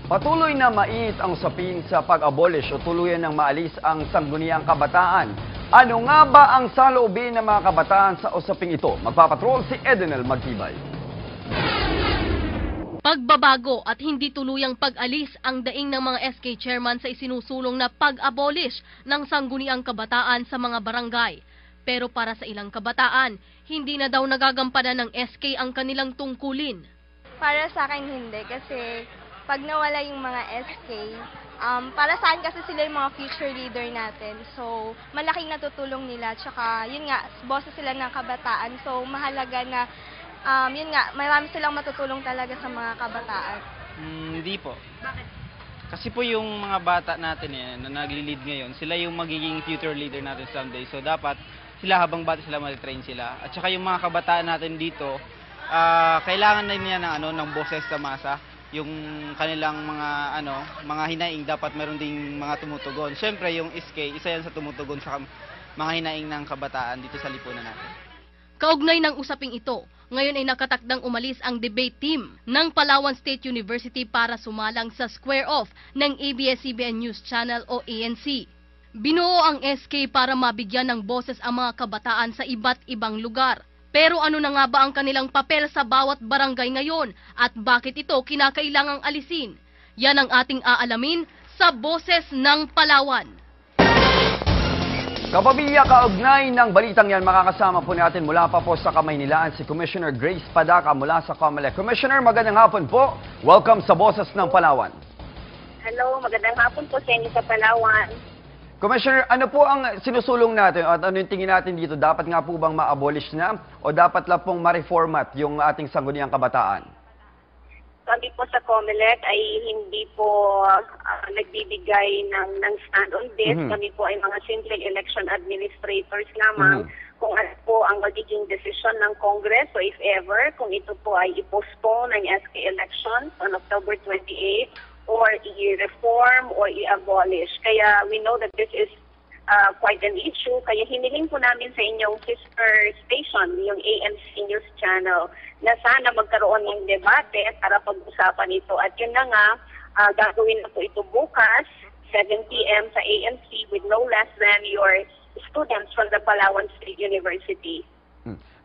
Patuloy na mainit ang usapin sa pag-abolish o tuluyan ng maalis ang sangguniang kabataan. Ano nga ba ang saloobin ng mga kabataan sa usaping ito? Magpapatrol si Edenel Magtibay. Pagbabago at hindi tuluyang pag-alis ang daing ng mga SK chairman sa isinusulong na pag-abolish ng sangguniang kabataan sa mga barangay. Pero para sa ilang kabataan, hindi na daw nagagampanan ng SK ang kanilang tungkulin. Para sa akin hindi kasi pag nawala yung mga SK, para sa akin kasi sila yung mga future leader natin. So, malaking natutulong nila. Tsaka, yun nga, boses sila ng kabataan. So, mahalaga na, yun nga, marami silang matutulong talaga sa mga kabataan. Hindi po. Bakit? Kasi po yung mga bata natin na nagli-lead ngayon, sila yung magiging future leader natin someday. So, dapat sila habang bata sila matitrain sila. At saka yung mga kabataan natin dito, kailangan na niya ng boses sa masa. Yung kanilang mga hinaing dapat meron ding mga tumutugon. Siyempre yung SK, isa yan sa tumutugon sa mga hinaing ng kabataan dito sa lipunan natin. Kaugnay ng usaping ito, ngayon ay nakatakdang umalis ang debate team ng Palawan State University para sumalang sa square-off ng ABS-CBN News Channel o ANC. Binuo ang SK para mabigyan ng boses ang mga kabataan sa iba't ibang lugar. Pero ano na nga ba ang kanilang papel sa bawat barangay ngayon at bakit ito kinakailangang alisin? Yan ang ating aalamin sa Boses ng Palawan. Kapamilya, kaugnay ng balitang yan, makakasama po natin mula pa po sa Kamaynilaan si Commissioner Grace Padaca mula sa COMELEC. Commissioner, magandang hapon po. Welcome sa Boses ng Palawan. Hello, magandang hapon po sa inyo sa Palawan. Commissioner, ano po ang sinusulong natin at ano yung tingin natin dito? Dapat nga po bang ma-abolish na o dapat lang pong ma-reformat yung ating sangguniang kabataan? Kami po sa COMELEC ay hindi po nagbibigay ng stand on this. Kami po ay mga simple election administrators lamang. Kung ano po ang magiging desisyon ng Congress, so if ever, kung ito po ay i-postpone ng SK elections on October 28, or i-reform or i-abolish. Kaya we know that this is quite an issue. Kaya hiniling po namin sa inyong sister station, yung ANC News Channel, na sana magkaroon ng debate para pag-usapan ito. At yun na nga, gagawin na po ito bukas, 7 p.m. sa ANC with no less than your students from the Palawan State University.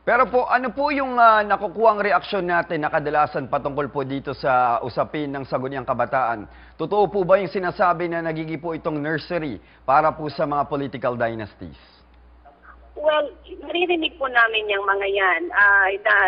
Pero po, ano po yung nakukuhang reaksyon natin na kadalasan patungkol po dito sa usapin ng sangguniang kabataan? Totoo po ba yung sinasabi na nagiging po itong nursery para po sa mga political dynasties? Well, naririnig po namin yung mga yan.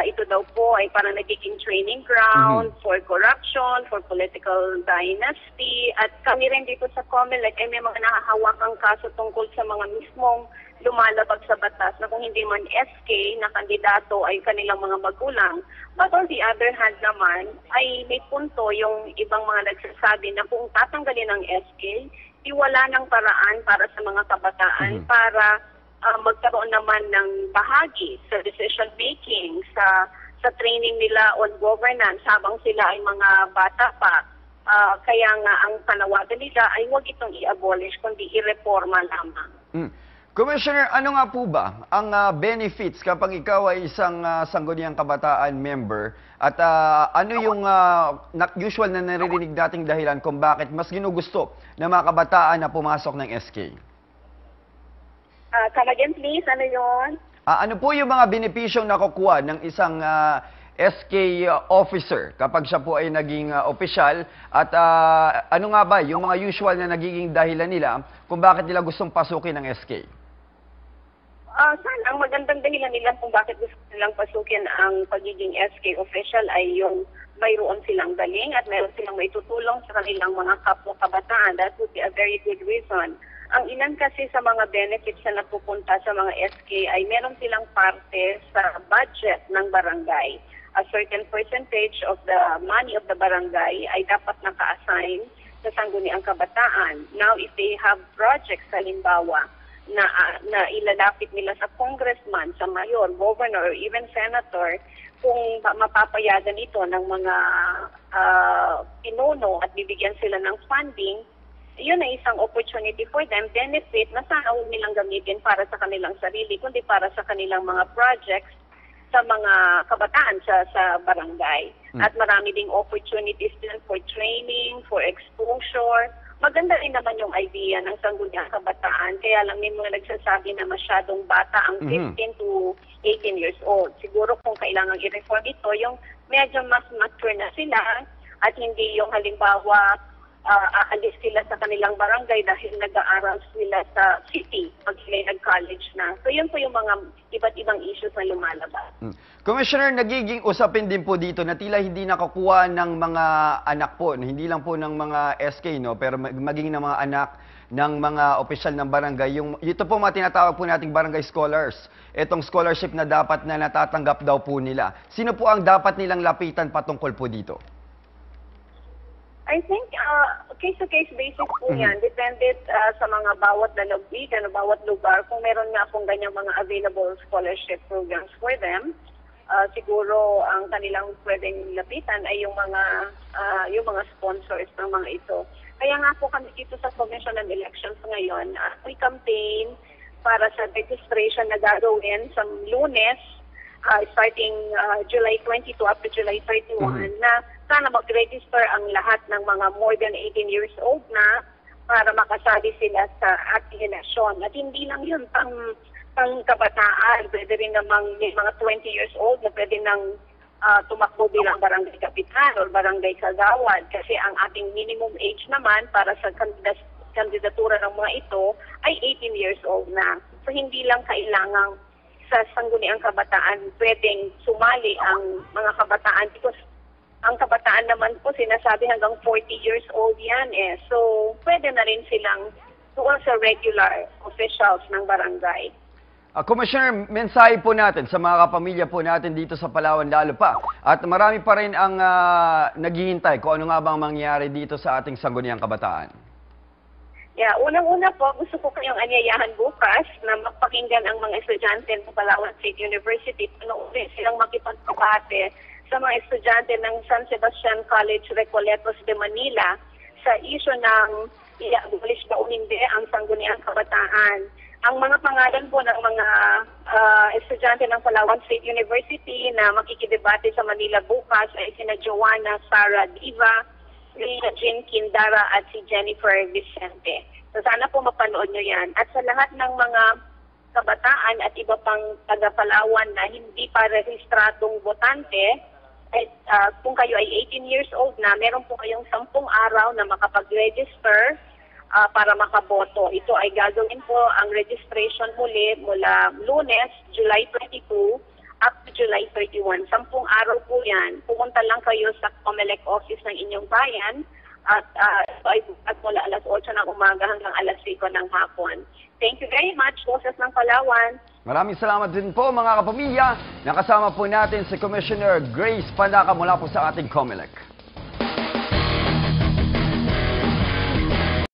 Ito daw po ay parang nagiging training ground for corruption, for political dynasty. At kami rin dito sa COMELEC ay may mga nakahawakang kaso tungkol sa mga mismong lumalabag sa batas na kung hindi man SK na kandidato ay kanilang mga magulang. But on the other hand naman, ay may punto yung ibang mga nagsasabi na kung tatanggalin ang SK, iwala ng paraan para sa mga kabataan para magkaroon naman ng bahagi sa decision making, sa training nila on governance habang sila ay mga bata pa. Kaya nga ang panawagan nila ay huwag itong i-abolish kundi i-reforma lamang. Commissioner, ano nga po ba ang benefits kapag ikaw ay isang sangguniang kabataan member at ano yung usual na naririnig dating dahilan kung bakit mas ginugusto ng mga kabataan na pumasok ng SK? Come again please, ano yun? Ano po yung mga benepisyong nakukuha ng isang SK officer kapag siya po ay naging opisyal at ano nga ba yung mga usual na nagiging dahilan nila kung bakit nila gustong pasukin ng SK? Sana ang magandang dahilan nila kung bakit gusto nilang pasukin ang pagiging SK official ay yung mayroon silang galing at mayroon silang maitutulong sa kanilang mga kapwa kabataan. That would be a very good reason. Ang ilan kasi sa mga benefits na napupunta sa mga SK ay meron silang parte sa budget ng barangay. A certain percentage of the money of the barangay ay dapat naka-assign sa sangguniang kabataan. Now, if they have projects, halimbawa, na ilalapit nila sa congressman, sa mayor, governor, or even senator, kung mapapayagan ito ng mga pinuno at bibigyan sila ng funding, yun ay isang opportunity for them, benefit na sana huwag nilang gamitin para sa kanilang sarili, kundi para sa kanilang mga projects sa mga kabataan sa barangay. At marami ding opportunities din for training, for exposure. Maganda rin naman yung idea ng Sangguniang Kabataan. Kaya lang may mga nagsasabi na masyadong bata ang 15 to 18 years old. Siguro kung kailangan i-reform ito, yung medyo mas mature na sila at hindi yung halimbawa aalis sila sa kanilang barangay dahil nag-aaral sila sa city pag sila nag-college na. So yun po yung mga iba't ibang issues na lumalabas. Commissioner, nagiging usapin din po dito na tila hindi nakakuha ng mga anak po, hindi lang po ng mga SK, no, pero maging ng mga anak ng mga opisyal ng barangay. Ito po mga tinatawag po nating barangay scholars. Itong scholarship na dapat na natatanggap daw po nila. Sino po ang dapat nilang lapitan patungkol po dito? I think case-to-case basis po yan. Depende sa mga bawat lalawigan o bawat lugar kung meron nga pong ganyang mga available scholarship programs for them. Siguro ang kanilang pwedeng lapitan ay yung mga sponsors ng mga ito. Kaya nga po kami dito sa Commission on Elections ngayon, may campaign para sa registration na gagawin sa Lunes, starting July 22 up to July 31, na sana mag-register ang lahat ng mga more than 18 years old na para makasali sila sa ating eleksyon. At hindi lang yun pang kabataan, pwede rin namang may mga 20 years old na pwede nang tumakbo bilang barangay kapitan o barangay kagawad kasi ang ating minimum age naman para sa kandidatura ng mga ito ay 18 years old na. So hindi lang kailangang sa Sangguniang Kabataan pwedeng sumali ang mga kabataan because ang kabataan naman po sinasabi hanggang 40 years old yan eh. So pwede na rin silang doon sa regular officials ng barangay. Commissioner, mensahe po natin sa mga kapamilya po natin dito sa Palawan lalo pa. At marami pa rin ang naghihintay kung ano nga bang mangyayari dito sa ating Sangguniang Kabataan. Yeah, unang-una po, gusto ko kayong anyayahan bukas na magpakinggan ang mga estudyante ng Palawan State University. Panoorin silang makipagpabate sa mga estudyante ng San Sebastian College Recoletos de Manila sa issue ng i-abolish ba o hindi ang Sangguniang Kabataan. Ang mga pangalan po ng mga estudyante ng Palawan State University na makikidebate sa Manila bukas ay sina Joanna Sara Diva, Rhea Jean Kindara at si Jennifer Vicente. So sana po mapanood nyo yan. At sa lahat ng mga kabataan at iba pang taga-Palawan na hindi pa rehistradong botante, kung kayo ay 18 years old na, meron po kayong 10 araw na makapag-register para makaboto. Ito ay gagawin po ang registration muli mula Lunes, July 22, up to July 31. 10 araw po yan. Pumunta lang kayo sa COMELEC office ng inyong bayan at mula alas 8 ng umaga hanggang alas 5 ng hapon. Thank you very much, Boses ng Palawan. Maraming salamat din po mga kapamilya. Nakasama po natin si Commissioner Grace Pandaca mula po sa ating COMELEC.